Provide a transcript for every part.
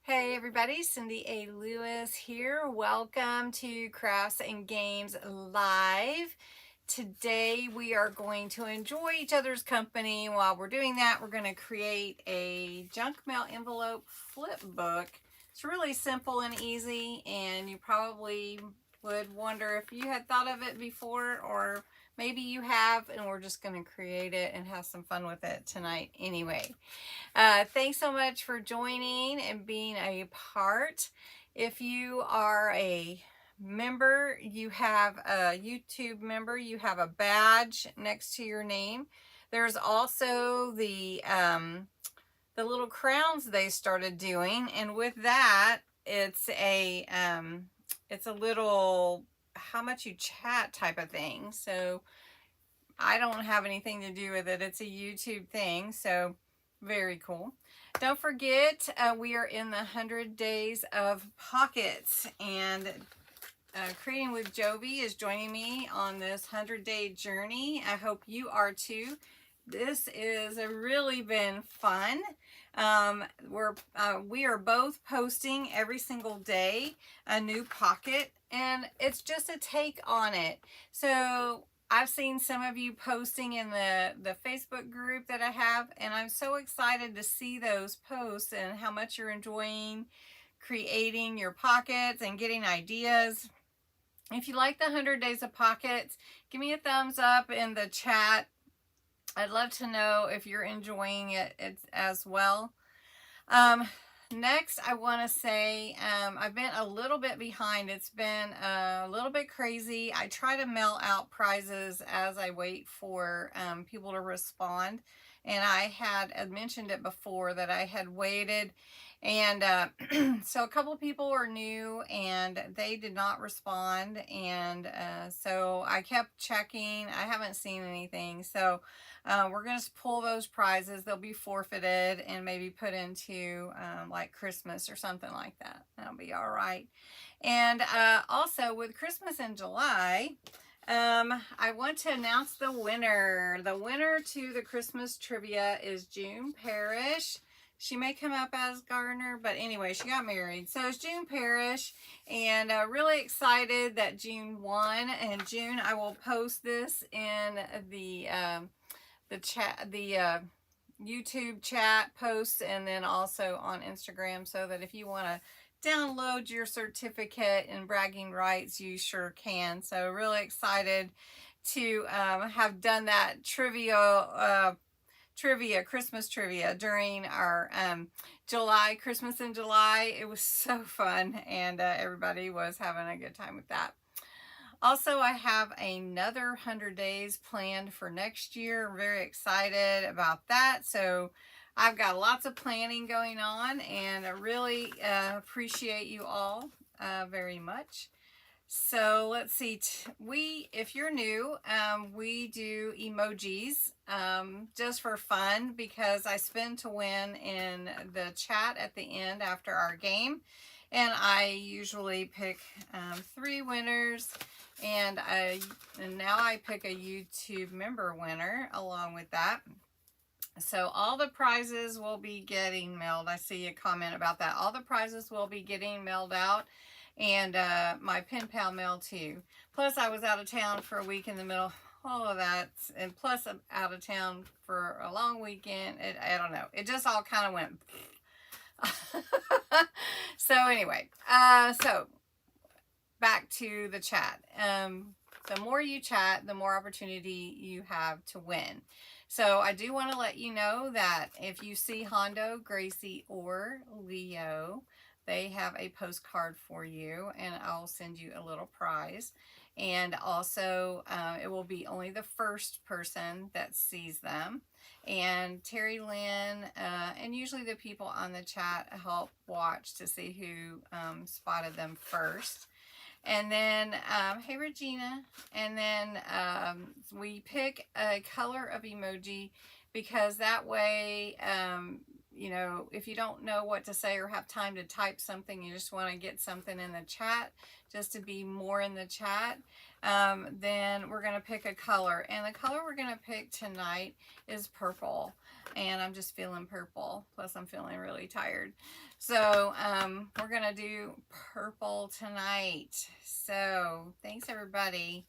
Hey everybody, Cindy A. Lewis here. Welcome to Crafts and Games Live. Today we are going to enjoy each other's company. While we're doing that, we're going to create a junk mail envelope flip book. It's really simple and easy, and you probably would wonder if you had thought of it before, or maybe you have, and we're just going to create it and have some fun with it tonight anyway. Thanks so much for joining and being a part. If you are a member, you have a YouTube member, you have a badge next to your name. There's also the little crowns they started doing, and with that, it's a little how much you chat type of thing. So I don't have anything to do with it. It's a YouTube thing, so very cool. Don't forget, we are in the 100 days of pockets, and Creating with Jovi is joining me on this 100-day journey. I hope you are too. This is really been fun. We are both posting every single day a new pocket, and it's just a take on it. So I've seen some of you posting in the Facebook group that I have, and I'm so excited to see those posts and how much you're enjoying creating your pockets and getting ideas. If you like the 100 Days of Pockets, give me a thumbs up in the chat. I'd love to know if you're enjoying it as well. Next, I want to say I've been a little bit behind. It's been a little bit crazy. I try to mail out prizes as I wait for people to respond. And I had mentioned it before that I had waited. And so a couple of people were new and they did not respond. And so I kept checking. I haven't seen anything. So we're going to pull those prizes. They'll be forfeited and maybe put into like Christmas or something like that. That'll be all right. And also with Christmas in July, I want to announce the winner. The winner to the Christmas trivia is June Parrish. She may come up as Gardner, but anyway, she got married. So it's June Parrish, and really excited that June won. And June, I will post this in the chat, the YouTube chat posts, and then also on Instagram, so that if you want to download your certificate in bragging rights, you sure can. So really excited to have done that Christmas trivia during our Christmas in July. It was so fun, and everybody was having a good time with that. Also, I have another 100 days planned for next year. I'm very excited about that. So I've got lots of planning going on, and I really appreciate you all very much. So let's see, if you're new, we do emojis just for fun, because I spin to win in the chat at the end after our game. And I usually pick 3 winners, and now I pick a YouTube member winner along with that. So all the prizes will be getting mailed. I see a comment about that. All the prizes will be getting mailed out, and my pen pal mail too. Plus, I was out of town for a week in the middle, all of that, and plus I'm out of town for a long weekend. I don't know. It just all kind of went. So anyway, so back to the chat. The more you chat, the more opportunity you have to win. So I do want to let you know that if you see Hondo, Gracie, or Leo, they have a postcard for you, and I'll send you a little prize. And also, it will be only the first person that sees them. And Terry Lynn, and usually the people on the chat help watch to see who spotted them first. And then, hey Regina, and then we pick a color of emoji, because that way, you know, if you don't know what to say or have time to type something, you just want to get something in the chat, just to be more in the chat, then we're going to pick a color. And the color we're going to pick tonight is purple. and I'm just feeling purple. Plus I'm feeling really tired. So we're gonna do purple tonight. So thanks everybody.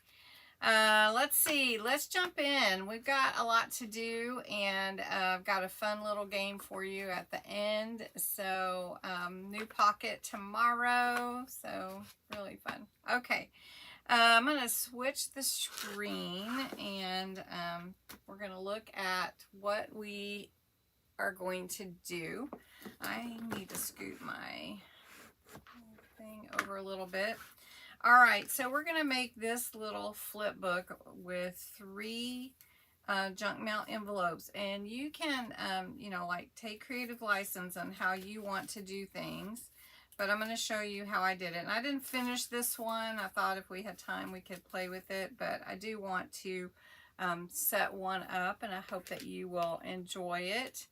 Let's see, let's jump in. We've got a lot to do, and I've got a fun little game for you at the end. So new pocket tomorrow, so really fun. Okay, I'm going to switch the screen, and we're going to look at what we are going to do. I need to scoot my thing over a little bit. All right, so we're going to make this little flip book with 3 junk mail envelopes, and you can, you know, like take creative license on how you want to do things, but I'm going to show you how I did it. And I didn't finish this one. I thought if we had time we could play with it, but I do want to set one up, and I hope that you will enjoy it.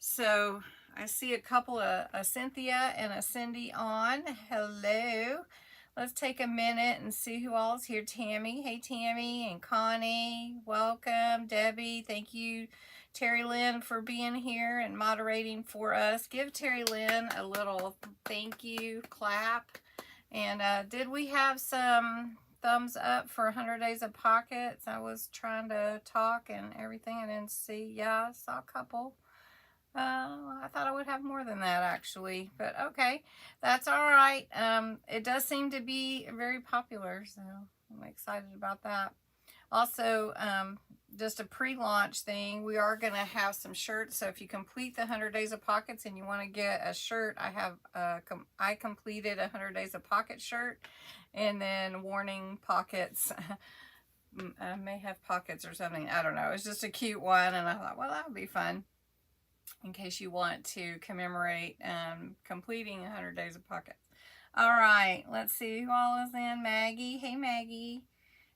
So I see a couple of a Cynthia and a Cindy on. Hello. Let's take a minute and see who all is here. Tammy, hey Tammy, and Connie, welcome. Debbie, thank you. Terry Lynn for being here and moderating for us. Give Terry Lynn a little thank you clap. And did we have some thumbs up for 100 Days of Pockets? I was trying to talk and everything. I didn't see. Yeah, I saw a couple. I thought I would have more than that actually, but okay, that's all right. It does seem to be very popular, so I'm excited about that. Also, just a pre-launch thing, we are going to have some shirts, so if you complete the 100 Days of Pockets and you want to get a shirt, I have I completed a 100 Days of Pocket shirt, and then warning pockets. I may have pockets or something, I don't know. It's just a cute one, and I thought, well, that would be fun in case you want to commemorate completing 100 Days of Pockets. All right, let's see who all is in. Maggie, hey Maggie.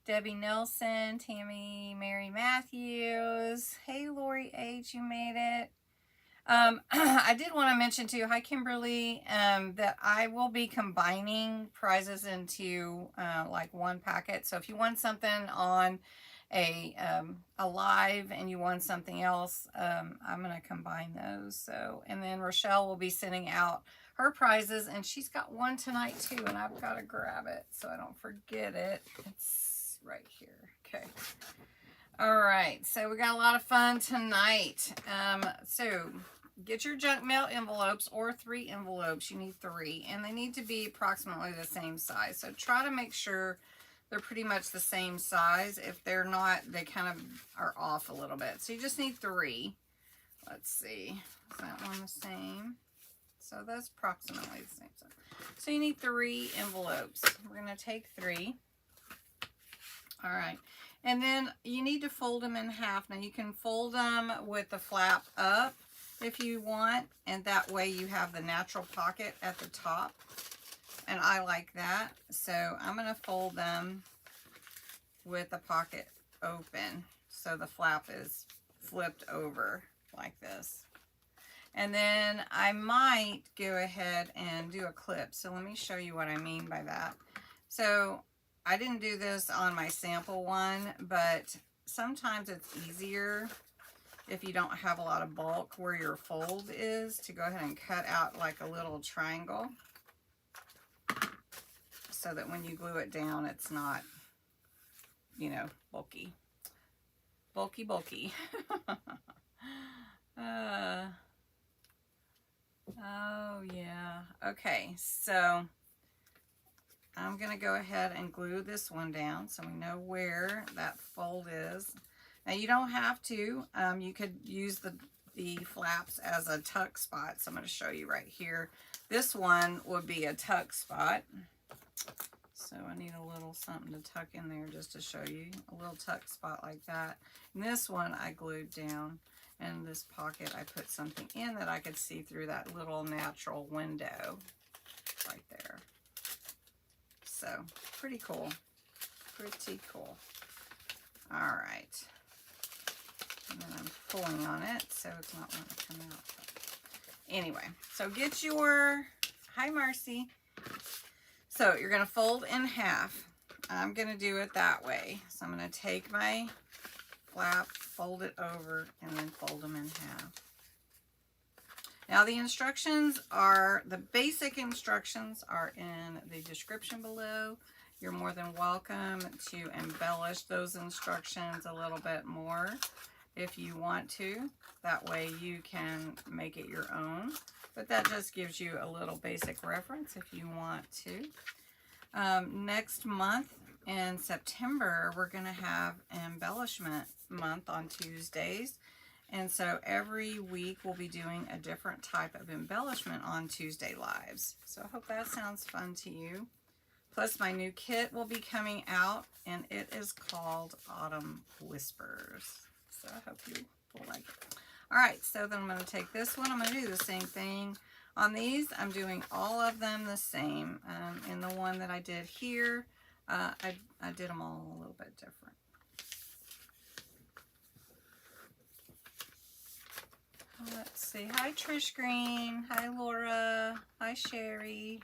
Debbie Nelson, Tammy, Mary Matthews. Hey Lori H, you made it. I did want to mention too, hi Kimberly, that I will be combining prizes into like one packet. So if you want something on a live and you want something else, I'm going to combine those. So, and then Rochelle will be sending out her prizes, and she's got one tonight too, and I've got to grab it so I don't forget it. It's right here. Okay. All right. So we got a lot of fun tonight. So get your junk mail envelopes, or 3 envelopes. You need 3, and they need to be approximately the same size. So try to make sure they're pretty much the same size. If they're not, they kind of are off a little bit. So you just need 3. Let's see. Is that one the same? So that's approximately the same size. So you need 3 envelopes. We're going to take 3. All right. And then you need to fold them in half. Now you can fold them with the flap up if you want, and that way you have the natural pocket at the top. And I like that. So I'm going to fold them with the pocket open, so the flap is flipped over like this. And then I might go ahead and do a clip. So let me show you what I mean by that. So I didn't do this on my sample one, but sometimes it's easier if you don't have a lot of bulk where your fold is, to go ahead and cut out like a little triangle, so that when you glue it down, it's not, you know, bulky. Bulky, bulky. Oh, yeah. Okay, so I'm going to go ahead and glue this one down so we know where that fold is. Now, you don't have to. You could use the flaps as a tuck spot. So I'm going to show you right here. This one would be a tuck spot. So I need a little something to tuck in there just to show you. A little tuck spot like that. And this one I glued down. And this pocket I put something in that I could see through that little natural window right there. So pretty cool. Pretty cool. All right. And then I'm pulling on it, so it's not going to come out. Anyway, so get your, hi Marcy. So you're going to fold in half. I'm going to do it that way. So I'm going to take my flap, fold it over and then fold them in half. Now the instructions are, the basic instructions are in the description below. You're more than welcome to embellish those instructions a little bit more if you want to. That way you can make it your own. But that just gives you a little basic reference if you want to. Next month in September, we're going to have embellishment month on Tuesdays. And so every week we'll be doing a different type of embellishment on Tuesday Lives. So I hope that sounds fun to you. Plus my new kit will be coming out, and it is called Autumn Whispers. So I hope you will like it. All right, so then I'm going to take this one. I'm going to do the same thing on these. I'm doing all of them the same. In the one that I did here, I did them all a little bit different. Let's see. Hi, Trish Green. Hi, Laura. Hi, Sherry.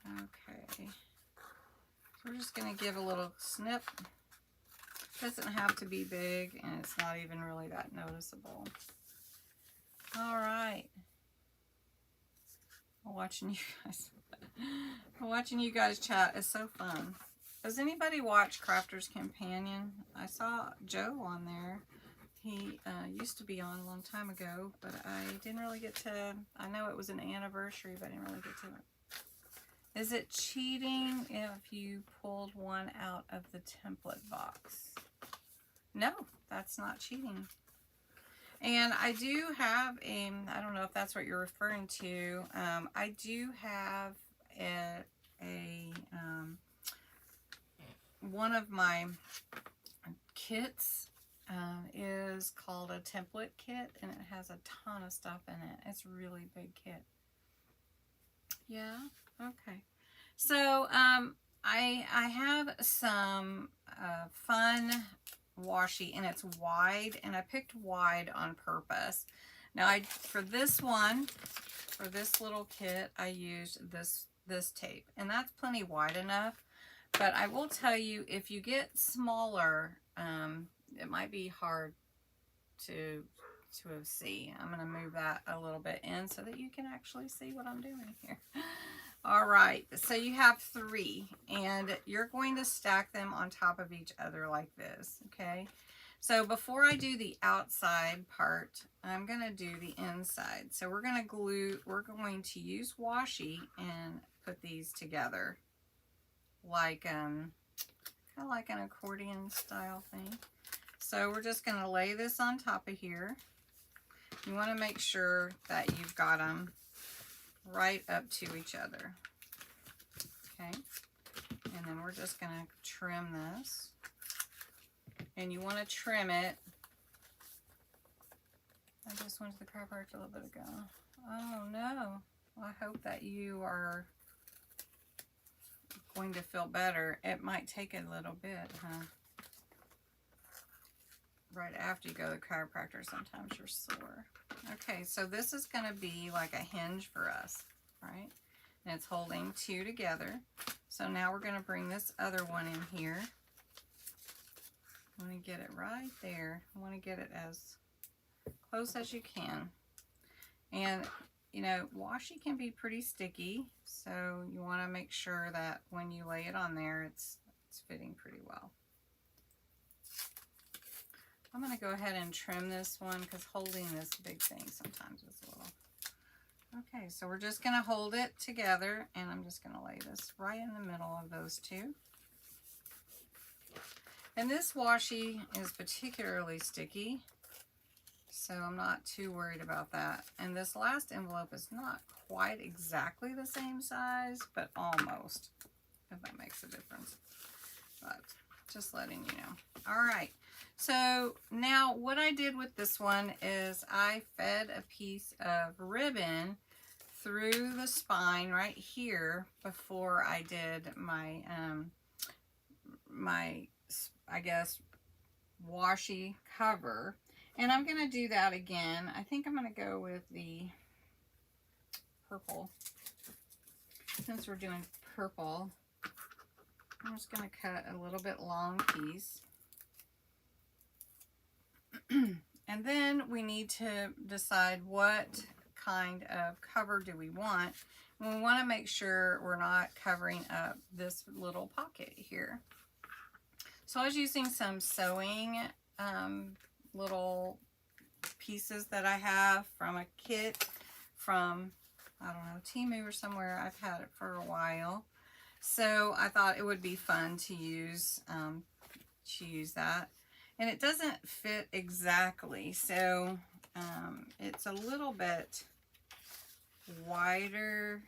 Okay. So we're just going to give a little snip. Doesn't have to be big, and it's not even really that noticeable. All right. Watching you guys. Watching you guys chat is so fun. Does anybody watch Crafter's Companion? I saw Joe on there. He used to be on a long time ago, but I didn't really get to, I know it was an anniversary, but I didn't really get to it. Is it cheating if you pulled one out of the template box? No, that's not cheating. And I do have a, I don't know if that's what you're referring to, I do have one of my kits is called a template kit, and it has a ton of stuff in it. It's a really big kit. Yeah, okay. So I have some fun washi, and it's wide, and I picked wide on purpose. Now for this one, for this little kit, I used this tape, and that's plenty wide enough. But I will tell you, if you get smaller, it might be hard to see. I'm going to move that a little bit in so that you can actually see what I'm doing here. All right, so you have 3, and you're going to stack them on top of each other like this, okay? So before I do the outside part, I'm going to do the inside. So we're going to use washi and put these together like kind of like an accordion style thing. So we're just going to lay this on top of here. You want to make sure that you've got them right up to each other. Okay. And then we're just going to trim this. And you want to trim it. I just went to the chiropractor a little bit ago. Oh no. Well, I hope that you are going to feel better. It might take a little bit, huh? Right after you go to the chiropractor, sometimes you're sore. Okay, so this is going to be like a hinge for us, right? And it's holding 2 together. So now we're going to bring this other one in here. I want to get it right there. I want to get it as close as you can. And, you know, washi can be pretty sticky, so you want to make sure that when you lay it on there, it's fitting pretty well. I'm going to go ahead and trim this one because holding this big thing sometimes is a little... Okay, so we're just going to hold it together, and I'm just going to lay this right in the middle of those 2. And this washi is particularly sticky, so I'm not too worried about that. And this last envelope is not quite exactly the same size, but almost, if that makes a difference. But just letting you know. All right. So now what I did with this one is I fed a piece of ribbon through the spine right here before I did my, I guess, washi cover. And I'm going to do that again. I think I'm going to go with the purple. Since we're doing purple, I'm just going to cut a little bit long piece. And then we need to decide what kind of cover do we want. And we want to make sure we're not covering up this little pocket here. So I was using some sewing little pieces that I have from a kit from, I don't know, Temu or somewhere. I've had it for a while. So I thought it would be fun to use that. And it doesn't fit exactly, so it's a little bit wider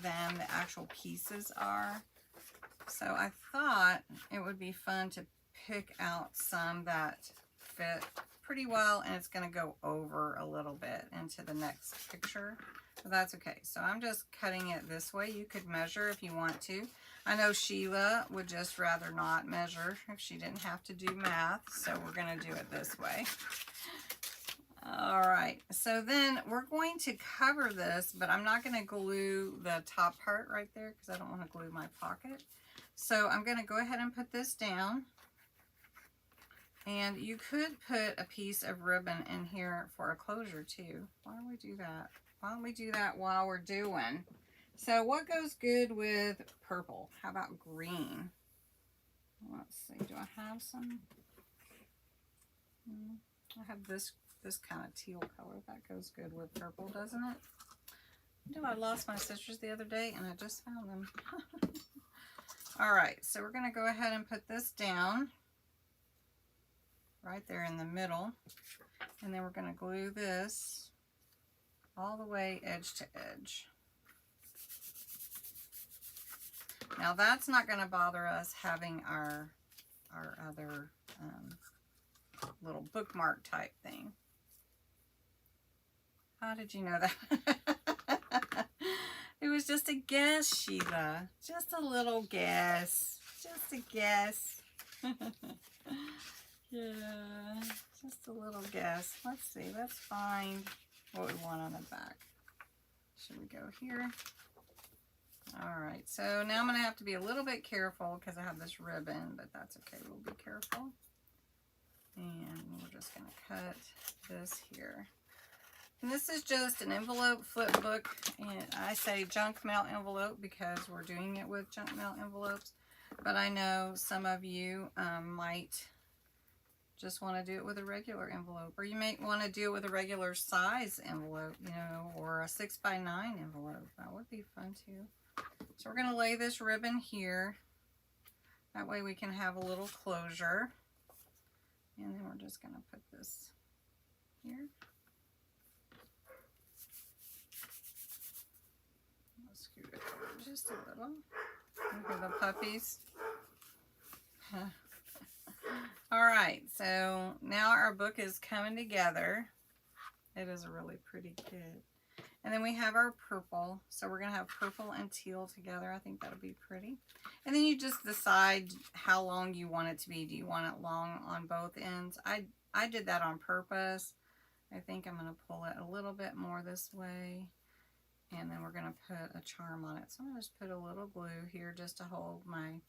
than the actual pieces are. So I thought it would be fun to pick out some that fit pretty well, and it's going to go over a little bit into the next picture. But that's okay. So I'm just cutting it this way. You could measure if you want to. I know Sheila would just rather not measure if she didn't have to do math, so we're going to do it this way. All right, so then we're going to cover this, but I'm not going to glue the top part right there because I don't want to glue my pocket. So I'm going to go ahead and put this down. And you could put a piece of ribbon in here for a closure too. Why don't we do that? Why don't we do that while we're doing? So what goes good with purple? How about green? Let's see, do I have some? I have this kind of teal color. That goes good with purple, doesn't it? You know, I lost my scissors the other day and I just found them. All right, so we're gonna go ahead and put this down right there in the middle. And then we're gonna glue this all the way edge to edge. Now that's not going to bother us having our other little bookmark type thing. How did you know that? It was just a guess, Sheila. Just a little guess. Just a guess. Yeah, just a little guess. Let's see. Let's find what we want on the back. Should we go here? All right, so now I'm going to have to be a little bit careful because I have this ribbon, but that's okay. We'll be careful. And we're just going to cut this here. And this is just an envelope flip book, and I say junk mail envelope because we're doing it with junk mail envelopes. But I know some of you might just want to do it with a regular envelope, or you may want to do it with a regular size envelope, you know, or a 6x9 envelope. That would be fun too. So we're going to lay this ribbon here. That way we can have a little closure. And then we're just going to put this here. I'll scoot it over just a little. Look at the puppies. All right, so now our book is coming together. It is a really pretty kit. And then we have our purple. So we're going to have purple and teal together. I think that'll be pretty. And then you just decide how long you want it to be. Do you want it long on both ends? I did that on purpose. I think I'm going to pull it a little bit more this way. And then we're going to put a charm on it. So I'm going to just put a little glue here just to hold my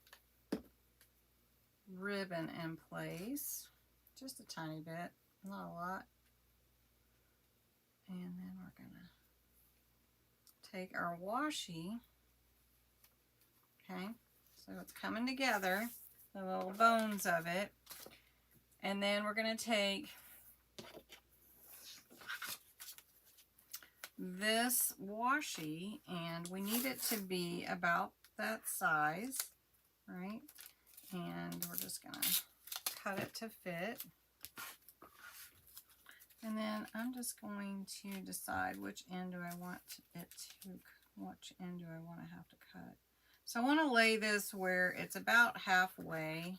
ribbon in place. Just a tiny bit, not a lot. And then we're going to take our washi, okay, so it's coming together, the little bones of it, and then we're going to take this washi, and we need it to be about that size, right, and we're just going to cut it to fit. And then I'm just going to decide which end do I want it to, which end do I want to have to cut. So I want to lay this where it's about halfway.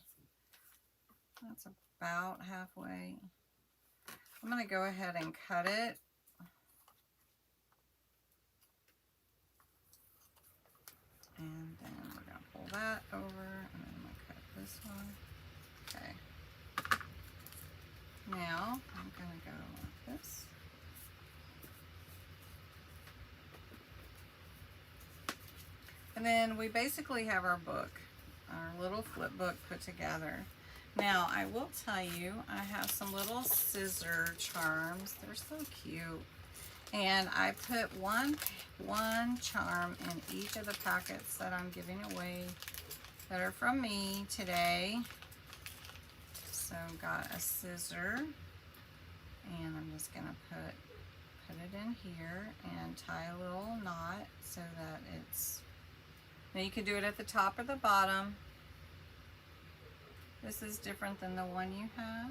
That's about halfway. I'm going to go ahead and cut it. And then we're going to pull that over, and then I'm going to cut this one. Okay. Now, I'm going to go like this. And then we basically have our book, our little flip book put together. Now, I will tell you, I have some little scissor charms. They're so cute. And I put one charm in each of the packets that I'm giving away that are from me today. So got a scissor, and I'm just gonna put it in here and tie a little knot so that it's, now you can do it at the top or the bottom. This is different than the one you have.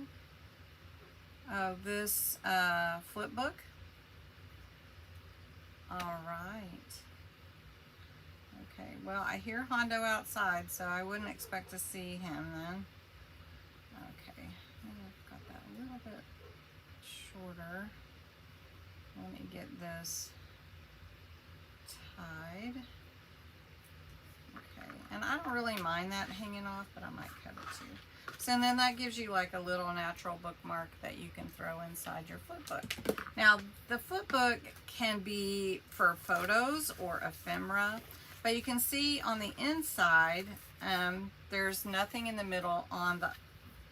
Oh, this flip book. All right. Okay, well, I hear Hondo outside, so I wouldn't expect to see him then. Okay, I've got that a little bit shorter. Let me get this tied. Okay, and I don't really mind that hanging off, but I might cut it too. So and then that gives you like a little natural bookmark that you can throw inside your flip book. Now, the flip book can be for photos or ephemera, but you can see on the inside, there's nothing in the middle on the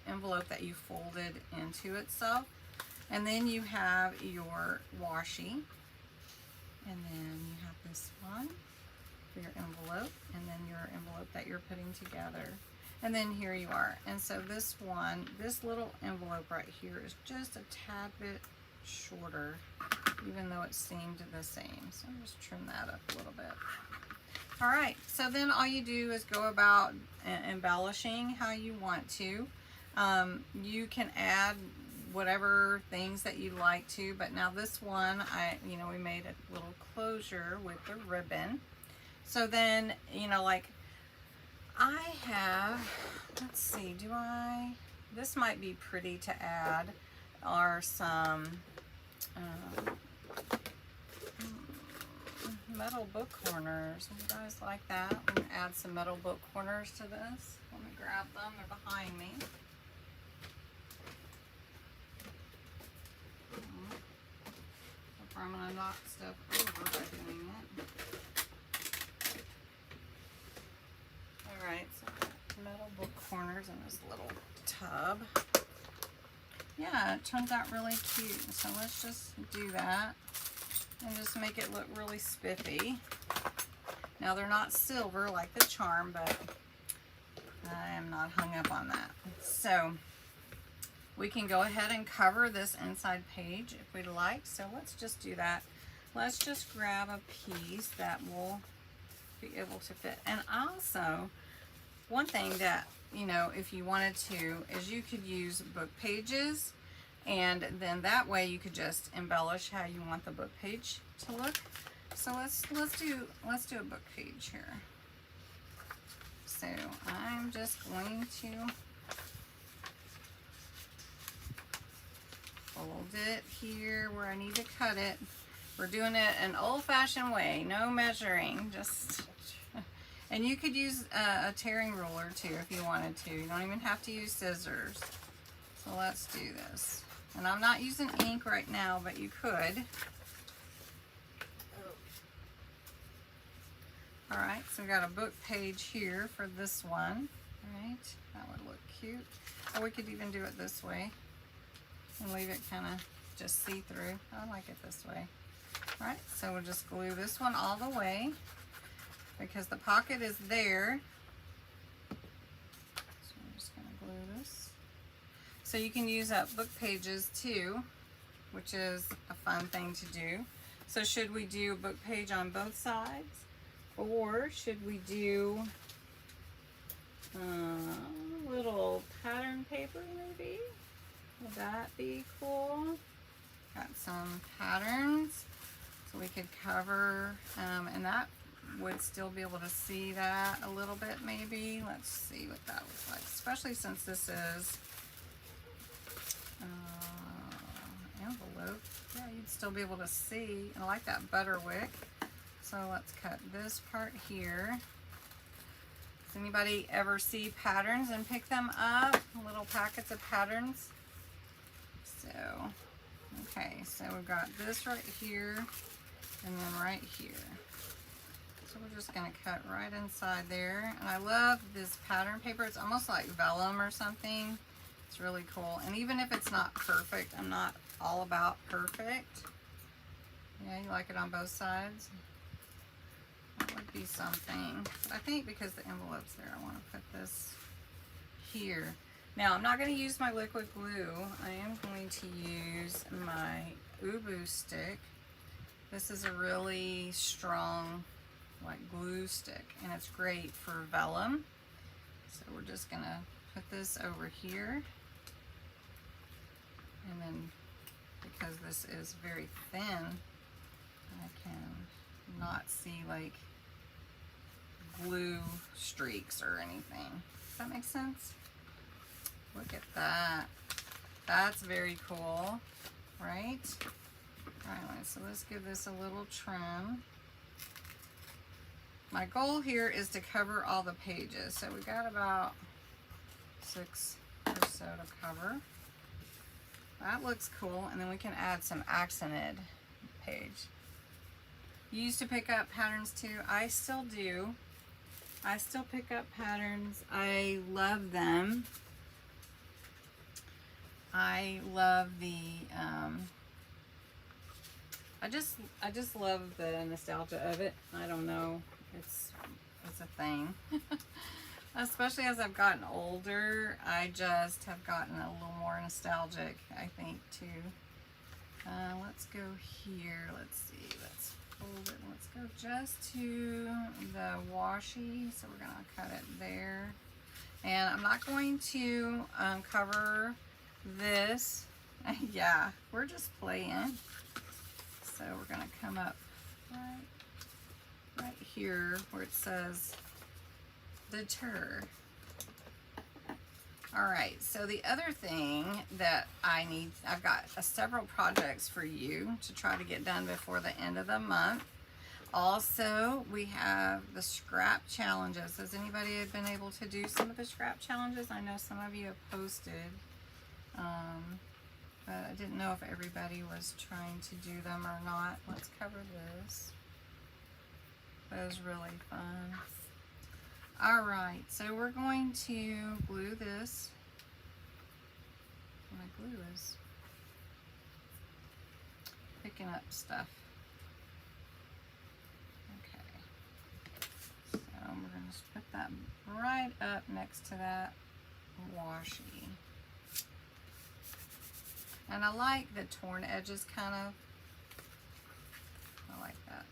envelope that you folded into itself. And then you have your washi, and then you have this one for your envelope, and then your envelope that you're putting together. And then here you are. And so this one, this little envelope right here is just a tad bit shorter, even though it seemed the same. So I'll just trim that up a little bit. All right, so then all you do is go about embellishing how you want to. You can add whatever things that you like to, but now this one, we made a little closure with the ribbon. So then, like I have, let's see, this might be pretty to add, are some metal book corners. You guys like that? I'm going to add some metal book corners to this. Let me grab them, they're behind me. I'm going to knock stuff over by doing it. Alright, so I've got metal book corners in this little tub. Yeah, it turns out really cute. So let's just do that and just make it look really spiffy. Now they're not silver like the charm, but I am not hung up on that. So we can go ahead and cover this inside page if we'd like. So let's just do that. Let's just grab a piece that will be able to fit. And also, one thing that, if you wanted to, is you could use book pages, and then that way you could just embellish how you want the book page to look. So let's do a book page here. So I'm just going to fold it here where I need to cut it. We're doing it an old-fashioned way, no measuring, just, and you could use a tearing ruler too if you wanted to. You don't even have to use scissors. So let's do this. And I'm not using ink right now, but you could. All right, so we got a book page here for this one. All right, that would look cute. Or we could even do it this way and leave it kind of just see-through. I like it this way. All right, so we'll just glue this one all the way because the pocket is there. So I'm just gonna glue this. So you can use up book pages too, which is a fun thing to do. So should we do a book page on both sides? Or should we do little pattern paper maybe? Would that be cool? Got some patterns so we could cover, and that would still be able to see that a little bit maybe. Let's see what that looks like, especially since this is envelope. Yeah, you'd still be able to see. I like that butterwick. So let's cut this part here. Does anybody ever see patterns and pick them up? Little packets of patterns. So, okay, so we've got this right here and then right here. So we're just going to cut right inside there. And I love this pattern paper. It's almost like vellum or something. It's really cool. And even if it's not perfect, I'm not all about perfect. Yeah, you like it on both sides? That would be something. But I think because the envelope's there, I want to put this here. Now, I'm not going to use my liquid glue. I am going to use my Ubu stick. This is a really strong, like, glue stick, and it's great for vellum. So we're just going to put this over here. And then, because this is very thin, I can not see, like, glue streaks or anything. Does that make sense? Look at that. That's very cool, right? Alright, so let's give this a little trim. My goal here is to cover all the pages. So we got about 6 or so to cover. That looks cool. And then we can add some accented page. You used to pick up patterns too. I still do. I still pick up patterns. I love them. I love the, I just love the nostalgia of it. I don't know, it's a thing. Especially as I've gotten older, I just have gotten a little more nostalgic, I think, too. Let's go here, let's see, let's fold it, let's go just to the washi, so we're gonna cut it there. And I'm not going to cover this. Yeah, we're just playing. So we're gonna come up right here where it says deter. All right, so the other thing that I've got several projects for you to try to get done before the end of the month. Also, we have the scrap challenges. Has anybody been able to do some of the scrap challenges? I know some of you have posted. But I didn't know if everybody was trying to do them or not. Let's cover this. That was really fun. Alright, so we're going to glue this. My glue is picking up stuff. Okay. So we're going to put that right up next to that washi. And I like the torn edges kind of. I like that.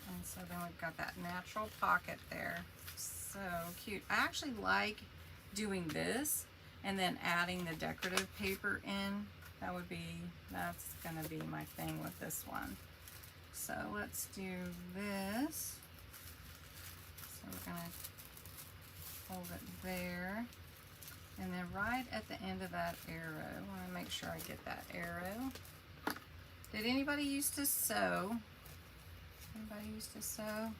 And so then we've got that natural pocket there. So cute. I actually like doing this and then adding the decorative paper in. That's gonna be my thing with this one. So let's do this. So we're gonna hold it there. And then right at the end of that arrow, I want to make sure I get that arrow. Did anybody used to sew? Anybody used to sew?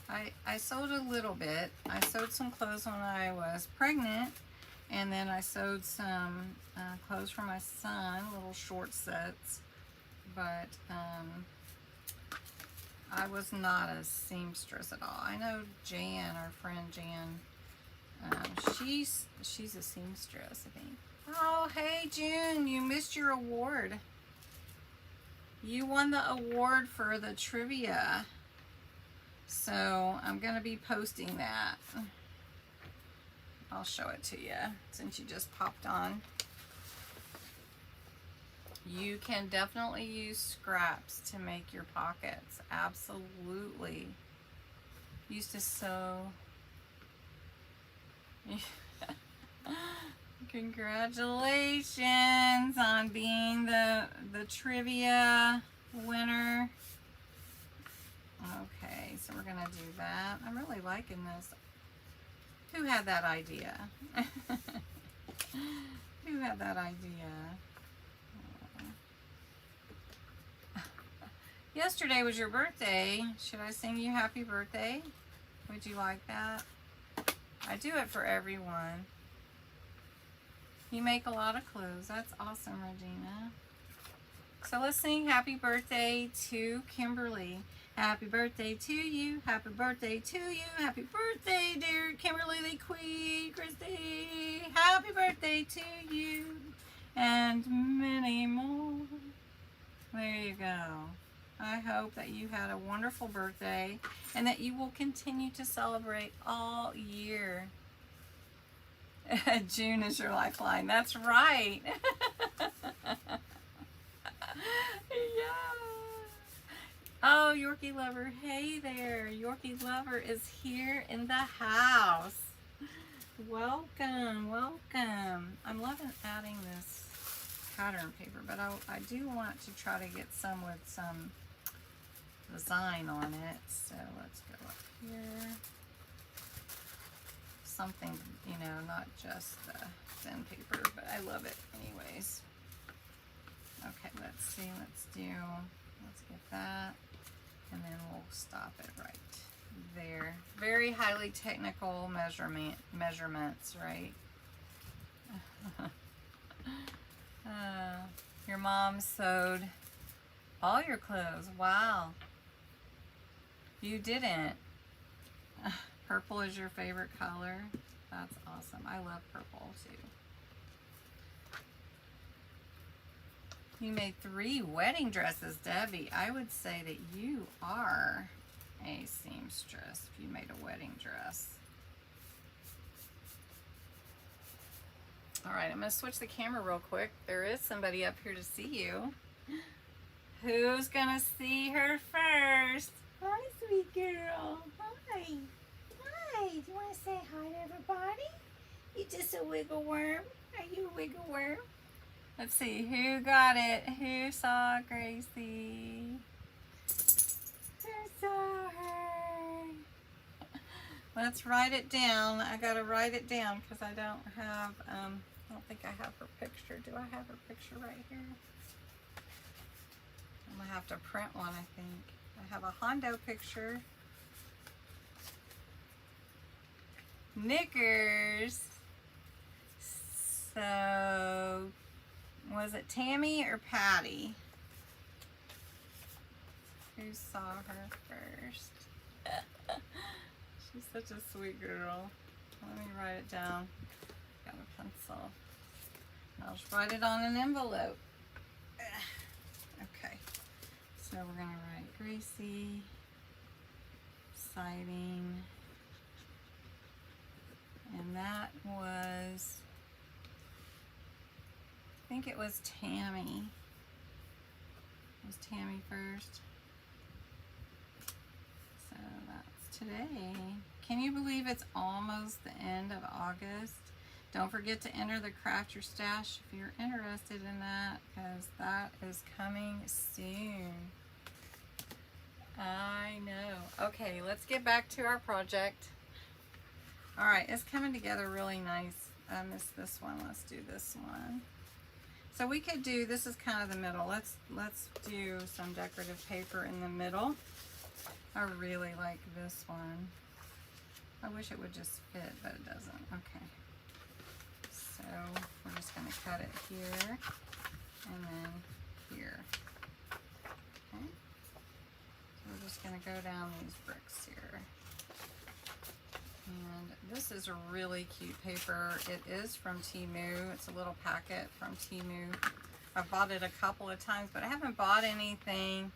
I sewed a little bit. I sewed some clothes when I was pregnant, and then I sewed some clothes for my son, little short sets. But I was not a seamstress at all. I know Jan, our friend Jan, she's a seamstress, I think. Oh, hey June, you missed your award. You won the award for the trivia. So I'm gonna be posting that. I'll show it to you since you just popped on. You can definitely use scraps to make your pockets. Absolutely. Used to sew. Congratulations on being the trivia winner. Okay, so we're gonna do that. I'm really liking this. Who had that idea? Who had that idea? Yesterday was your birthday. Should I sing you happy birthday? Would you like that? I do it for everyone. You make a lot of clothes. That's awesome, Regina. So let's sing happy birthday to Kimberly. Happy birthday to you. Happy birthday to you. Happy birthday, dear Kimberly Lee Queen Christy. Happy birthday to you. And many more. There you go. I hope that you had a wonderful birthday and that you will continue to celebrate all year. June is your lifeline. That's right. Yeah. Oh, Yorkie Lover. Hey there. Yorkie Lover is here in the house. Welcome, welcome. I'm loving adding this pattern paper, but I do want to try to get some with some design on it. So let's go up here. Something, you know, not just the thin paper, but I love it anyways. Okay, let's see, let's get that, and then we'll stop it right there. Very highly technical measurements, right? Your mom sewed all your clothes. Wow. You didn't. Purple is your favorite color. That's awesome. I love purple too. You made 3 wedding dresses, Debbie. I would say that you are a seamstress if you made a wedding dress. All right, I'm going to switch the camera real quick. There is somebody up here to see you. Who's going to see her first? Hi, sweet girl. Hi. Hi. Do you want to say hi to everybody? You just a wiggle worm? Are you a wiggle worm? Let's see, who got it? Who saw Gracie? Who saw her? Let's write it down. I gotta write it down because I don't have, I don't think I have her picture. Do I have her picture right here? I'm gonna have to print one, I think. I have a Hondo picture. Knickers. So, was it Tammy or Patty? Who saw her first? She's such a sweet girl. Let me write it down. Got a pencil. I'll just write it on an envelope. Okay. So we're going to write Gracie, sighting, and that was, I think it was Tammy. It was Tammy first. So that's today. Can you believe it's almost the end of August? Don't forget to enter the Craft Your Stash if you're interested in that, because that is coming soon. I know. Okay, let's get back to our project. All right, it's coming together really nice. I missed this one. Let's do this one. So we could do, this is kind of the middle. Let's do some decorative paper in the middle. I really like this one. I wish it would just fit, but it doesn't. Okay. So we're just going to cut it here and then here. Okay. So we're just going to go down these bricks here. And this is a really cute paper. It is from Temu. It's a little packet from Temu. I've bought it a couple of times, but I haven't bought anything.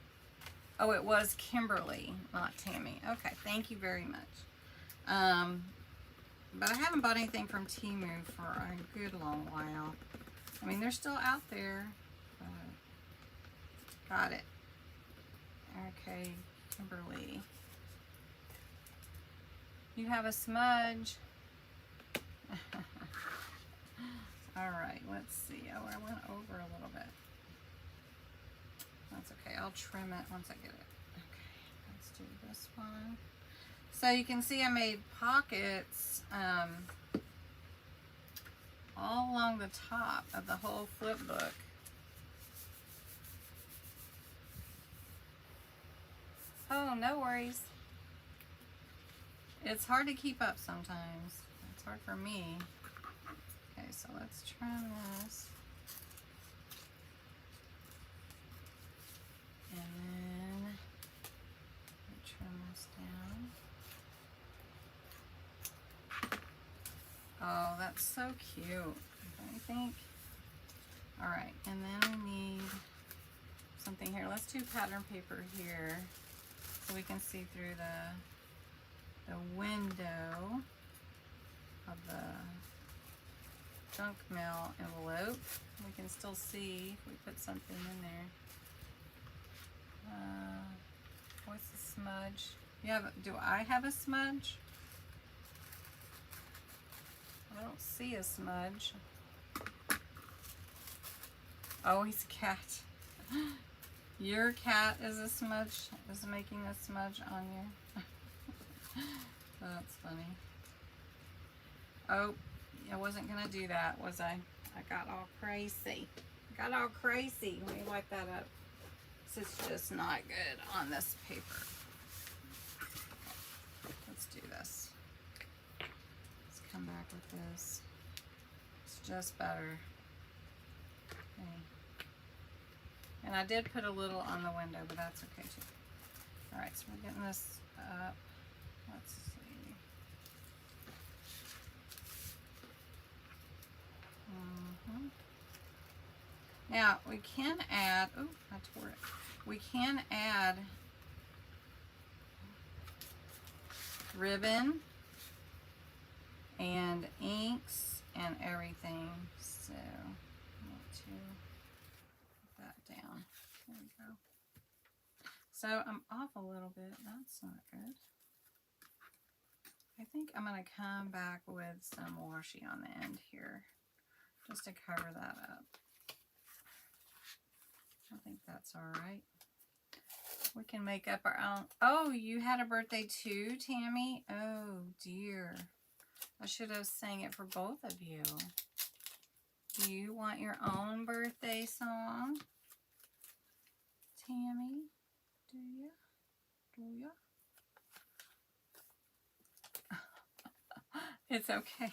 Oh, it was Kimberly, not Tammy. Okay, thank you very much. But I haven't bought anything from Temu for a good long while. I mean, they're still out there. Got it. Okay, Kimberly. You have a smudge. All right, let's see. Oh, I went over a little bit. That's okay. I'll trim it once I get it. Okay, let's do this one. So you can see I made pockets all along the top of the whole flip book. Oh, no worries. It's hard to keep up sometimes. It's hard for me. Okay, so let's trim this. And then this down. Oh, that's so cute, don't you think? All right, and then we need something here. Let's do pattern paper here so we can see through the window of the junk mail envelope. We can still see if we put something in there. What's the smudge? Do I have a smudge? I don't see a smudge. Oh, he's a cat. Your cat is a smudge, is making a smudge on you. That's funny. Oh, I wasn't gonna do that, was I? I got all crazy. Got all crazy. Let me wipe that up. This is just not good on this paper. Okay, let's do this. Let's come back with this. It's just better. Okay. And I did put a little on the window, but that's okay too. All right, so we're getting this up. Let's see. Now we can add, oh, I tore it. We can add ribbon and inks and everything. So I want to put that down. There we go. So I'm off a little bit. That's not good. I think I'm going to come back with some washi on the end here just to cover that up. I think that's all right. We can make up our own. Oh, you had a birthday too, Tammy? Oh, dear. I should have sang it for both of you. Do you want your own birthday song? Tammy? Do you? Do you? It's okay.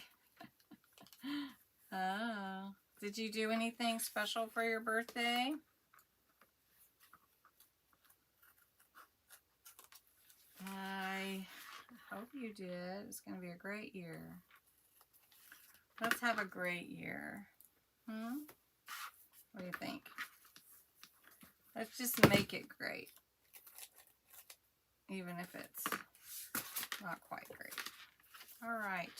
Oh. Did you do anything special for your birthday? I hope you did. It's going to be a great year. Let's have a great year. What do you think? Let's just make it great. Even if it's not quite great. All right.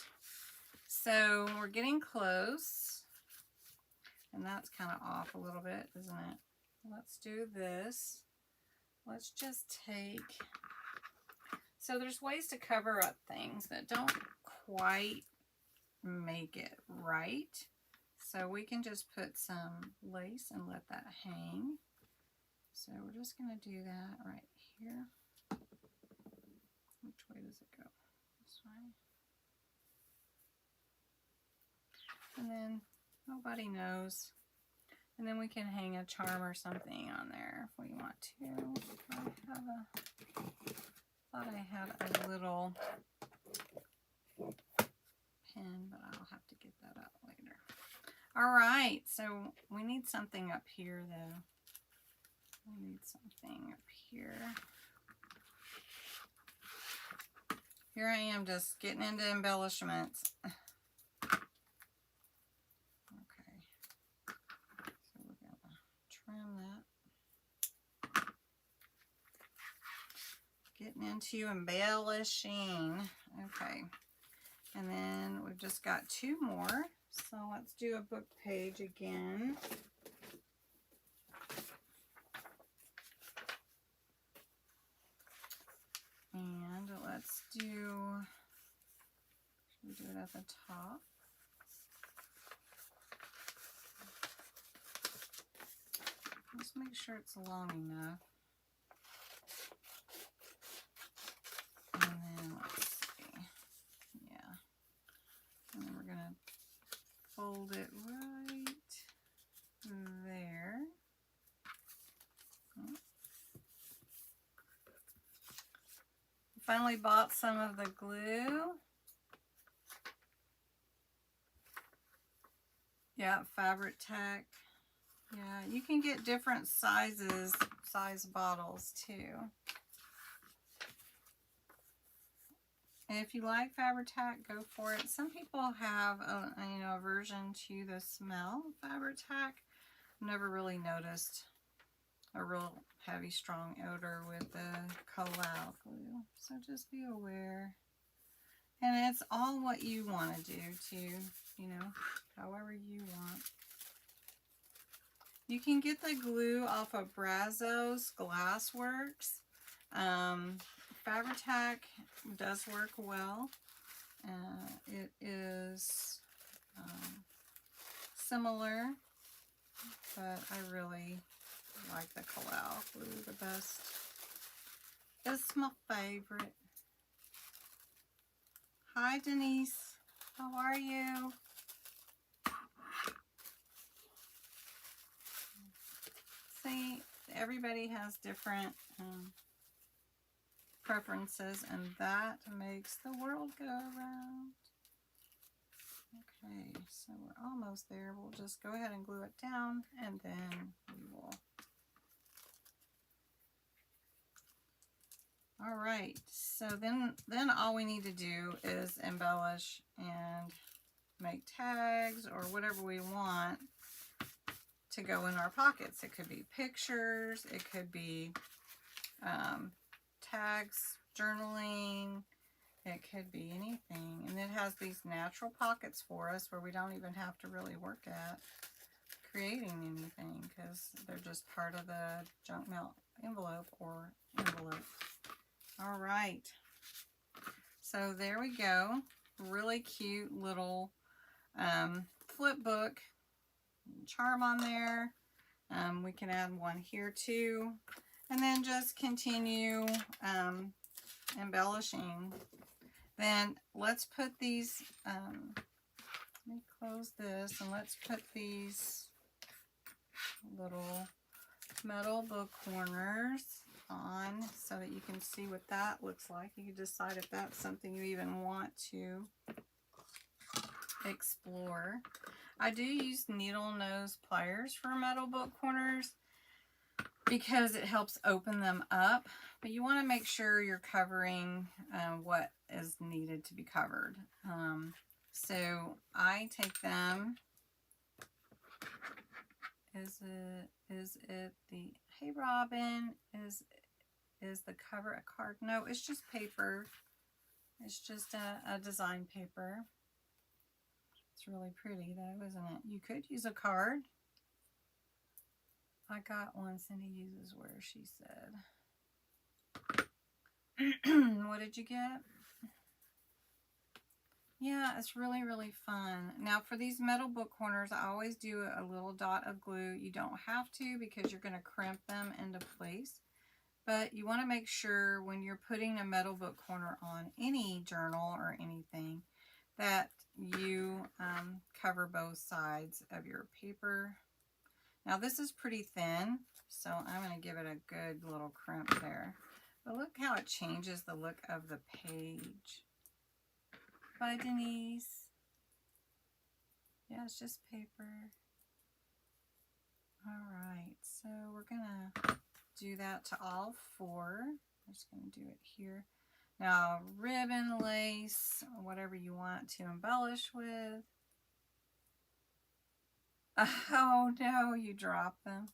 So we're getting close. And that's kind of off a little bit, isn't it? Let's do this. Let's just take... So there's ways to cover up things that don't quite make it right. So we can just put some lace and let that hang. So we're just going to do that right here. Which way does it go? This way. And then nobody knows. And then we can hang a charm or something on there if we want to. I thought I had a little pin, but I'll have to get that out later. All right, so we need something up here though. We need something up here. Here I am just getting into embellishments. Okay, so we're gonna trim that. Getting into embellishing. Okay, and then we've just got two more. So let's do a book page again. And let's do, should we do it at the top? Just make sure it's long enough. And then let's see, yeah. And then we're gonna fold it right there. Finally bought some of the glue. Yeah, fabric tack. Yeah, you can get different size bottles too. And if you like Fabri-Tac, go for it. Some people have a aversion to the smell of Fabri-Tac. Never really noticed a real heavy, strong odor with the collal glue. So just be aware. And it's all what you want to do too, however you want. You can get the glue off of Brazos Glassworks. Fabri-Tac does work well. It is similar, but I really like the collal glue the best. It's my favorite. Hi Denise, how are you? See, everybody has different preferences, and that makes the world go around. Okay, so we're almost there. We'll just go ahead and glue it down, and then we will. All right, so then all we need to do is embellish and make tags or whatever we want to go in our pockets. It could be pictures, it could be tags, journaling, it could be anything. And it has these natural pockets for us where we don't even have to really work at creating anything because they're just part of the junk mail envelope or envelope. All right, so there we go. Really cute little flip book charm on there. We can add one here too, and then just continue embellishing. Then let's put these, let me close this, and let's put these little metal book corners on so that you can see what that looks like. You can decide if that's something you even want to explore. I do use needle nose pliers for metal book corners because it helps open them up, but you want to make sure you're covering what is needed to be covered. So I take them, is it the, hey Robin, is the cover a card? No, it's just paper. It's just a design paper. It's really pretty though, isn't it? You could use a card. I got one Cindy uses where she said. What did you get? Yeah, it's really, really fun. Now for these metal book corners, I always do a little dot of glue. You don't have to because you're going to crimp them into place. But you want to make sure when you're putting a metal book corner on any journal or anything that you cover both sides of your paper. Now this is pretty thin, so I'm going to give it a good little crimp there. But look how it changes the look of the page. Bye, Denise. Yeah, it's just paper. All right, so we're going to do that to all four. I'm just going to do it here. Now, ribbon, lace, whatever you want to embellish with. Oh no, you dropped them.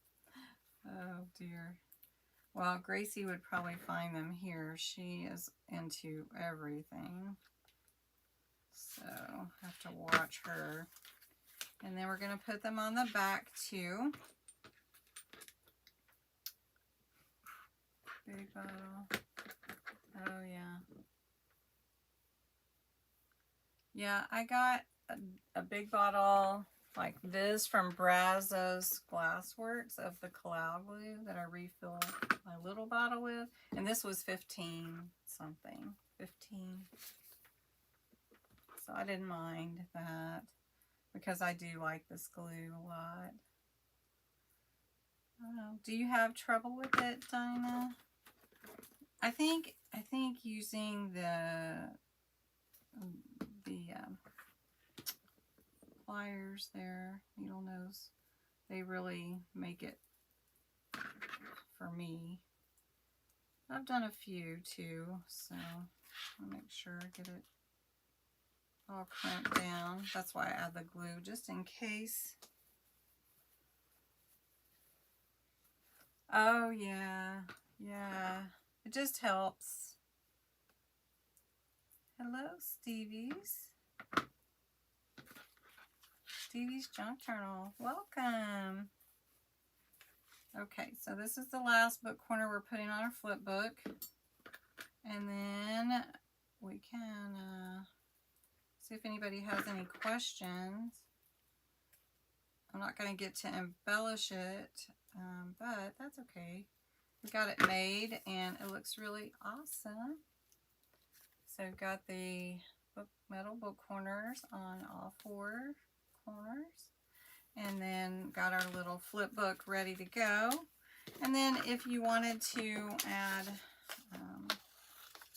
Oh dear. Well, Gracie would probably find them here. She is into everything. So, I have to watch her. And then we're going to put them on the back too. Big bottle. Oh yeah. Yeah, I got a big bottle like this from Brazos Glassworks of the collal glue that I refilled my little bottle with. And this was 15 something. 15. So I didn't mind that because I do like this glue a lot. Do you have trouble with it, Dinah? I think using the pliers there, needle nose, they really make it for me. I've done a few too, so I'll make sure I get it all clamped down. That's why I add the glue, just in case. Oh yeah, yeah, it just helps. Hello, Stevie's. Stevie's Junk Journal, welcome. Okay, so this is the last book corner we're putting on our flip book. And then we can see if anybody has any questions. I'm not going to get to embellish it, but that's okay. We got it made and it looks really awesome. So we've got the metal book corners on all 4 corners. And then got our little flip book ready to go. And then if you wanted to add,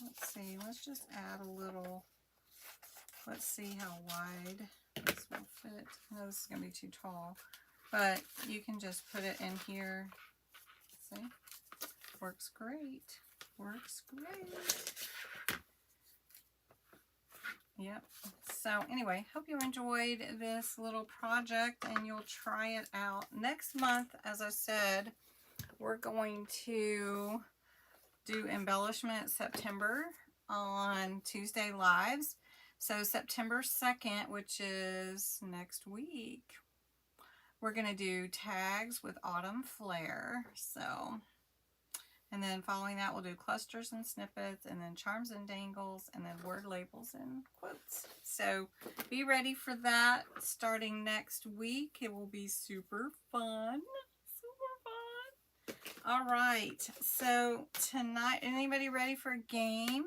let's see, let's just add a little, let's see how wide this will fit. I know this is going to be too tall, but you can just put it in here. See? Works great. Works great. Yep. So anyway, hope you enjoyed this little project and you'll try it out. Next month, as I said, we're going to do embellishment September on Tuesday Lives. So September 2nd, which is next week, we're going to do tags with autumn flair. So, and then following that, we'll do clusters and snippets, and then charms and dangles, and then word labels and quotes. So be ready for that starting next week. It will be super fun. Super fun. All right. So tonight, anybody ready for a game?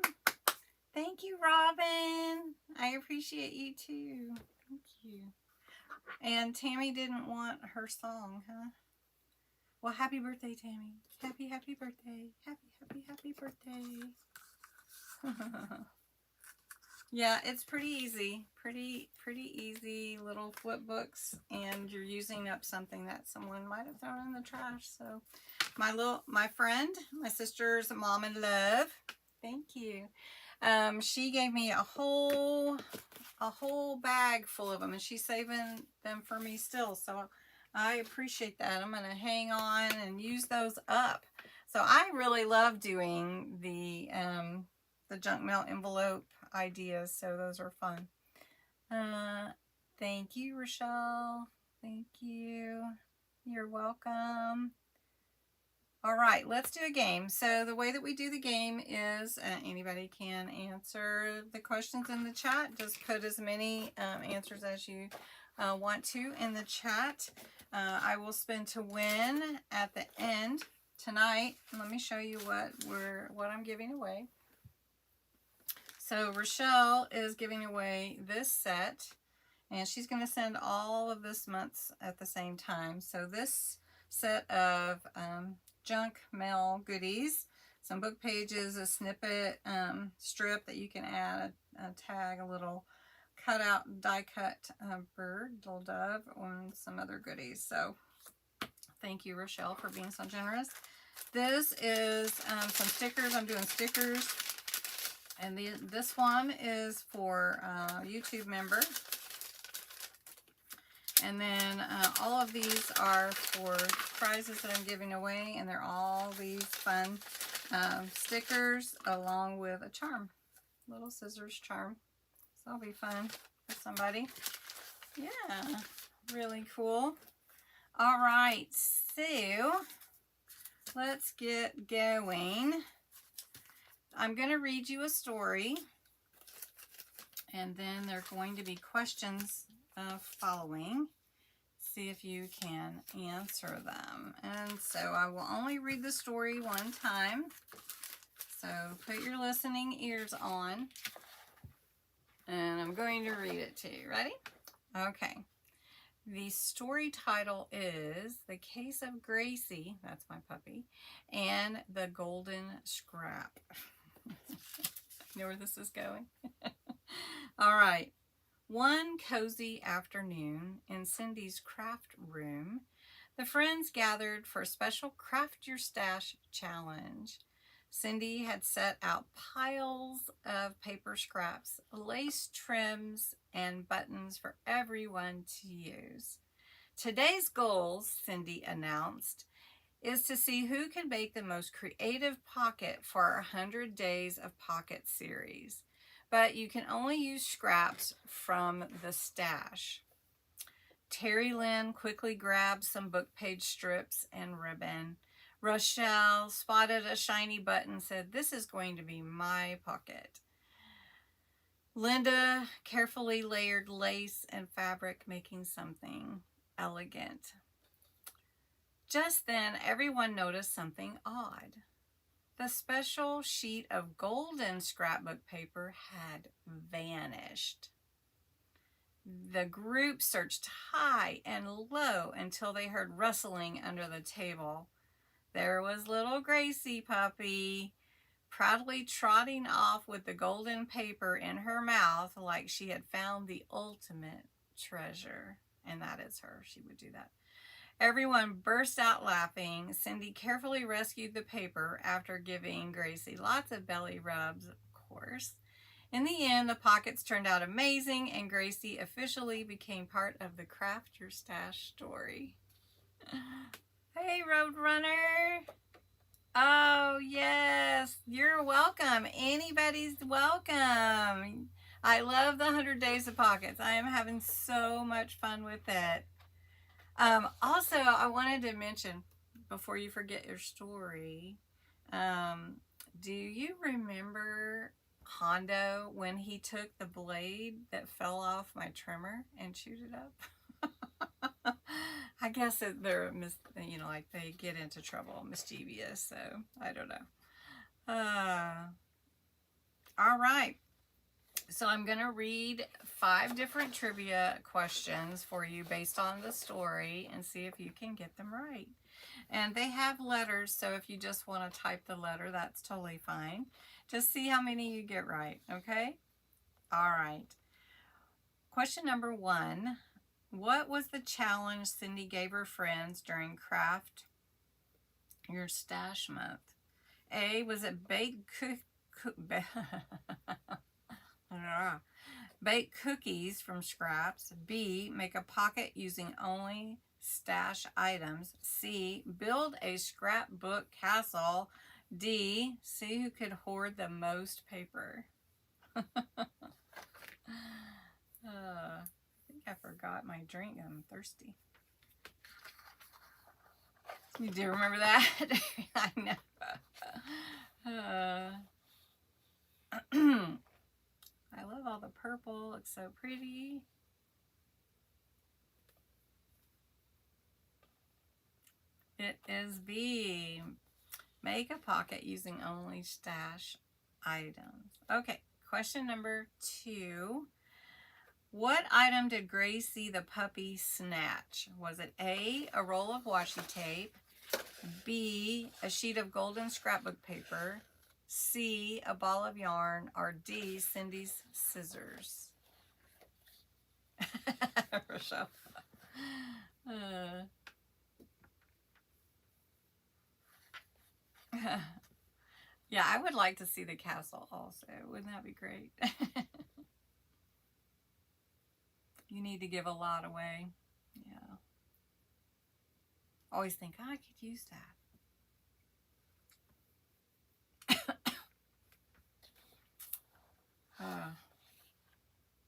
Thank you, Robin. I appreciate you too. Thank you. And Tammy didn't want her song, huh? Well, happy birthday, Tammy. Happy, happy birthday. Happy, happy, happy birthday. Yeah, it's pretty easy. Pretty easy little flip books. And you're using up something that someone might have thrown in the trash. So my friend, my sister's mom in love. Thank you. She gave me a whole bag full of them. And she's saving them for me still. So I appreciate that. I'm going to hang on and use those up. So I really love doing the junk mail envelope ideas. So those are fun. Thank you, Rochelle. Thank you. You're welcome. All right, let's do a game. So the way that we do the game is anybody can answer the questions in the chat. Just put as many answers as you want to in the chat. I will spin to win at the end tonight. Let me show you what I'm giving away. So Rochelle is giving away this set, and she's going to send all of this month's at the same time. So this set of junk mail goodies, some book pages, a snippet strip that you can add, a tag, a little cutout, die cut bird, little dove, and some other goodies. So thank you, Rochelle, for being so generous. This is some stickers. I'm doing stickers. And this one is for YouTube member. And then all of these are for prizes that I'm giving away. And they're all these fun stickers along with a charm. Little scissors charm. So that'll be fun for somebody. Yeah, really cool. All right, so let's get going. I'm going to read you a story, and then there are going to be questions following. See if you can answer them. And so I will only read the story one time. So put your listening ears on, and I'm going to read it to you. Ready? Okay. The story title is The Case of Gracie, that's my puppy, and the Golden Scrap. You know where this is going? All right. One cozy afternoon in Cindy's craft room, the friends gathered for a special Craft Your Stash challenge. Cindy had set out piles of paper scraps, lace trims, and buttons for everyone to use. Today's goal, Cindy announced, is to see who can make the most creative pocket for our 100 Days of Pocket series. But you can only use scraps from the stash. Terry Lynn quickly grabbed some book page strips and ribbon. Rochelle spotted a shiny button and said, "This is going to be my pocket." Linda carefully layered lace and fabric, making something elegant. Just then, everyone noticed something odd. The special sheet of golden scrapbook paper had vanished. The group searched high and low until they heard rustling under the table. There was little Gracie puppy, proudly trotting off with the golden paper in her mouth like she had found the ultimate treasure. And that is her. She would do that. Everyone burst out laughing. Cindy carefully rescued the paper after giving Gracie lots of belly rubs, of course. In the end, the pockets turned out amazing, and Gracie officially became part of the Craft Your Stash story. Hey, Roadrunner. Oh, yes. You're welcome. Anybody's welcome. I love the 100 Days of Pockets. I am having so much fun with it. Also, I wanted to mention, before you forget your story, do you remember Hondo when he took the blade that fell off my trimmer and chewed it up? I guess they're, like they get into trouble, mischievous, so I don't know. All right. So I'm going to read 5 different trivia questions for you based on the story and see if you can get them right. And they have letters, so if you just want to type the letter, that's totally fine. Just see how many you get right, okay? All right. Question number 1. What was the challenge Cindy gave her friends during Craft Your Stash Month? A, was it bake cookies from scraps. B, make a pocket using only stash items. C, build a scrapbook castle. D, see who could hoard the most paper. I think I forgot my drink. I'm thirsty. You do remember that? I know. I love all the purple. It's so pretty. It is B. Make a pocket using only stash items. Okay, question number 2. What item did Gracie the puppy snatch? Was it A, a roll of washi tape, B, a sheet of golden scrapbook paper, C, a ball of yarn, or D, Cindy's scissors? Rochelle. Yeah, I would like to see the castle also. Wouldn't that be great? You need to give a lot away. Yeah. Always think, oh, I could use that.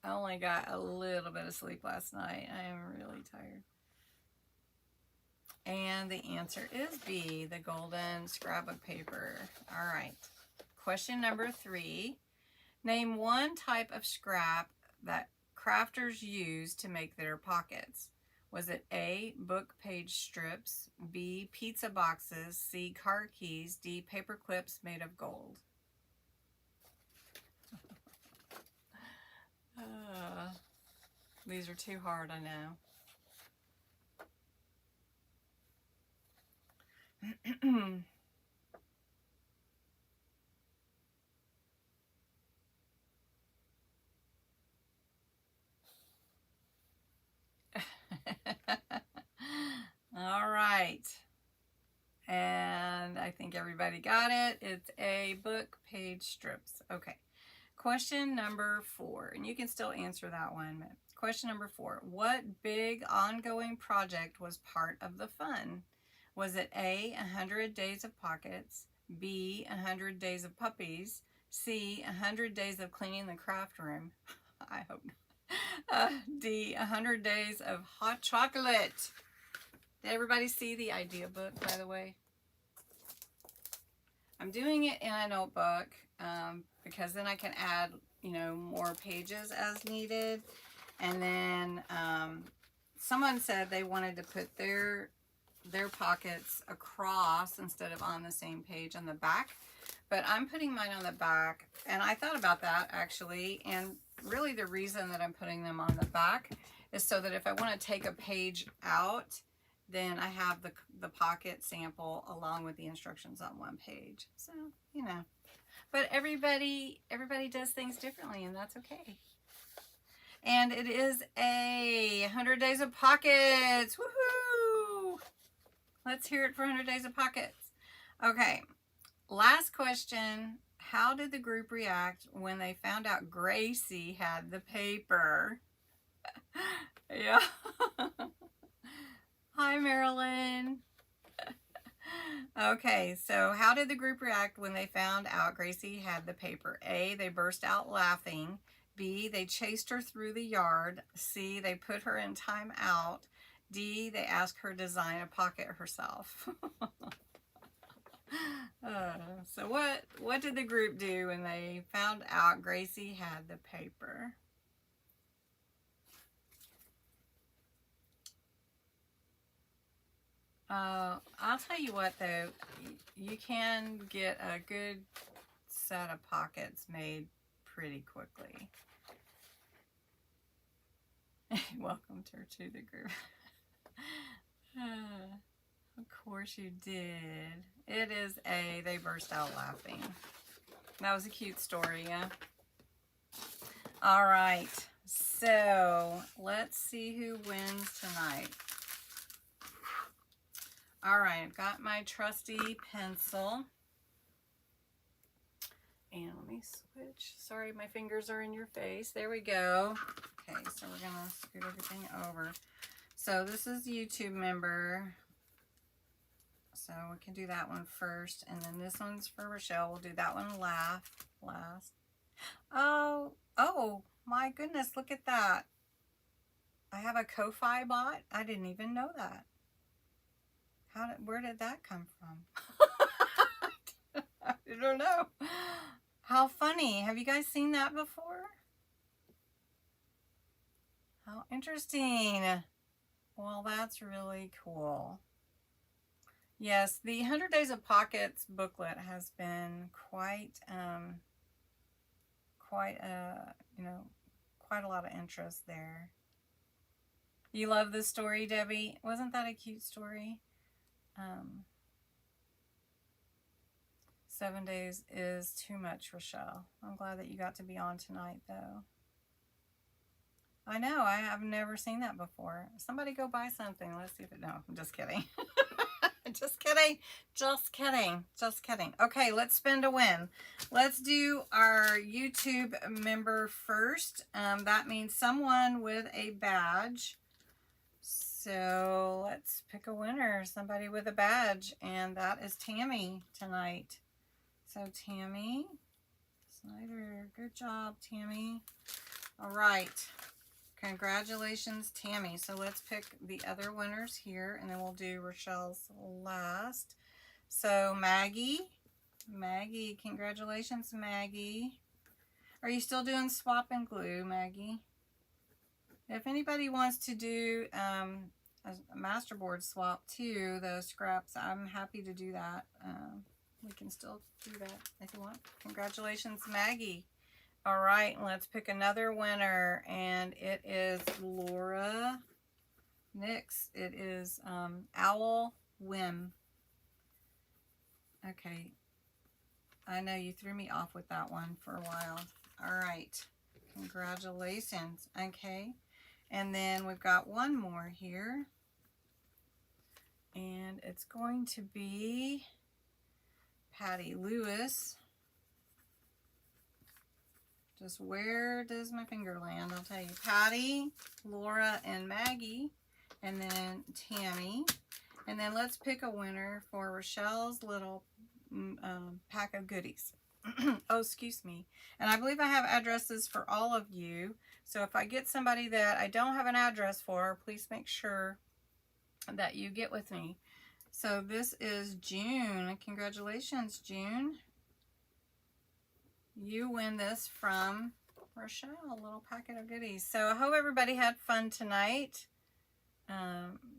I only got a little bit of sleep last night. I am really tired. And the answer is B, the golden scrapbook paper. All right. Question number 3. Name one type of scrap that crafters use to make their pockets. Was it A, book page strips, B, pizza boxes, C, car keys, D, paper clips made of gold? These are too hard, I know. All right. And I I think everybody got it. It's a book page strips. Okay. Question number 4, and you can still answer that one. Question number 4, what big ongoing project was part of the fun? Was it A, 100 Days of Pockets, B, 100 Days of Puppies, C, 100 Days of Cleaning the Craft Room, I hope not, D, 100 Days of Hot Chocolate? Did everybody see the idea book, by the way? I'm doing it in a notebook because then I can add, you know, more pages as needed. And then someone said they wanted to put their pockets across instead of on the same page on the back. But I'm putting mine on the back, and I thought about that actually. And really the reason that I'm putting them on the back is so that if I want to take a page out, then I have the pocket sample along with the instructions on one page. So, you know, but everybody does things differently, and that's okay. And it is a 100 Days of Pockets. Woohoo! Let's hear it for 100 Days of Pockets. Okay, last question. How did the group react when they found out Gracie had the paper? Yeah. Hi, Marilyn. Okay, so how did the group react when they found out Gracie had the paper? A, they burst out laughing. B, they chased her through the yard. C, they put her in time out. D, they asked her to design a pocket herself. So what did the group do when they found out Gracie had the paper? I'll tell you what though, you can get a good set of pockets made pretty quickly. Welcomed her to the group. Of course you did. It is A, they burst out laughing. That was a cute story, yeah? All right, so let's see who wins tonight. All right, I've got my trusty pencil. And let me switch. Sorry, my fingers are in your face. There we go. Okay, so we're going to scoot everything over. So this is YouTube member. So we can do that one first. And then this one's for Rochelle. We'll do that one last. Oh, my goodness, look at that. I have a Ko-Fi bot. I didn't even know that. Where did that come from? I don't know. How funny. Have you guys seen that before? How interesting. Well, that's really cool. Yes, the 100 Days of Pockets booklet has been quite a lot of interest there. You love this story, Debbie? Wasn't that a cute story? 7 days is too much, Rochelle. I'm glad that you got to be on tonight, though. I know, I have never seen that before. Somebody go buy something. Let's see if it, no, I'm just kidding. Just kidding. Okay, let's spin to win. Let's do our YouTube member first. That means someone with a badge. So let's pick a winner, somebody with a badge, and that is Tammy tonight. So Tammy Snyder, good job, Tammy. All right, congratulations, Tammy. So let's pick the other winners here, and then we'll do Rochelle's last. So Maggie, congratulations, Maggie. Are you still doing swap and glue, Maggie? If anybody wants to do a masterboard swap too, those scraps, I'm happy to do that. We can still do that if you want. Congratulations, Maggie. All right, let's pick another winner, and it is Laura Nix. It is Owl Whim. Okay, I know you threw me off with that one for a while. All right, congratulations. Okay. And then we've got one more here. And it's going to be Patty Lewis. Just where does my finger land? I'll tell you. Patty, Laura, and Maggie. And then Tammy. And then let's pick a winner for Rochelle's little pack of goodies. Oh, excuse me. And I believe I have addresses for all of you. So if I get somebody that I don't have an address for, please make sure that you get with me. So this is June. Congratulations, June. You win this from Rochelle, a little packet of goodies. So I hope everybody had fun tonight.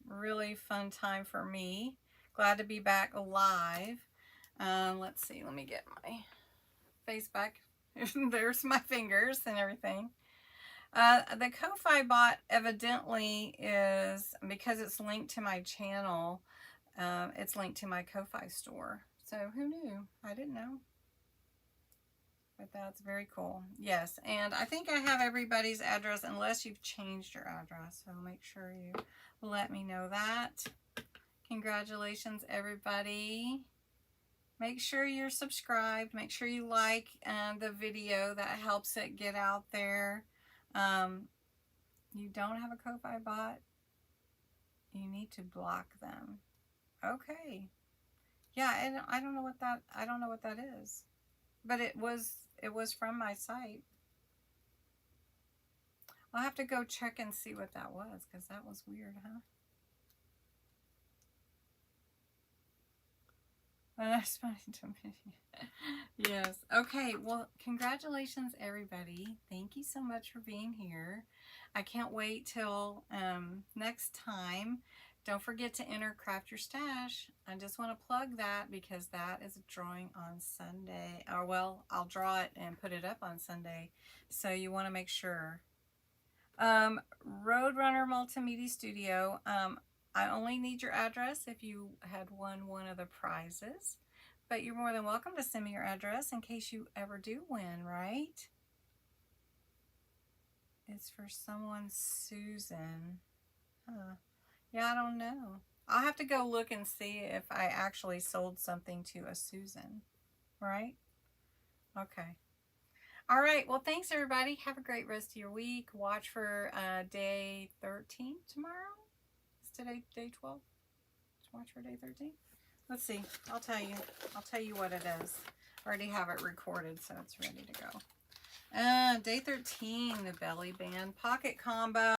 Really fun time for me. Glad to be back live. Let's see, let me get my face back. There's my fingers and everything. The Ko-Fi bot evidently is, because it's linked to my channel, it's linked to my Ko-Fi store. So who knew? I didn't know. But that's very cool. Yes, and I think I have everybody's address unless you've changed your address. So make sure you let me know that. Congratulations, everybody. Make sure you're subscribed. Make sure you like the video. That helps it get out there. You don't have a Ko-Fi bot? You need to block them. Okay. Yeah, I don't know what that is. But it was from my site. I'll have to go check and see what that was, because that was weird, huh? Well, that's funny to me. Yes. Okay. Well, congratulations, everybody. Thank you so much for being here. I can't wait till next time. Don't forget to enter Craft Your Stash. I just want to plug that because that is a drawing on Sunday. Or, well, I'll draw it and put it up on Sunday. So you want to make sure. Roadrunner Multimedia Studio. I only need your address if you had won one of the prizes. But you're more than welcome to send me your address in case you ever do win, right? It's for someone, Susan. Huh. Yeah, I don't know. I'll have to go look and see if I actually sold something to a Susan, right? Okay. All right. Well, thanks, everybody. Have a great rest of your week. Watch for day 13 tomorrow. Is today day 12? Watch for day 13. Let's see. I'll tell you. I'll tell you what it is. I already have it recorded, so it's ready to go. Day 13, the belly band pocket combo.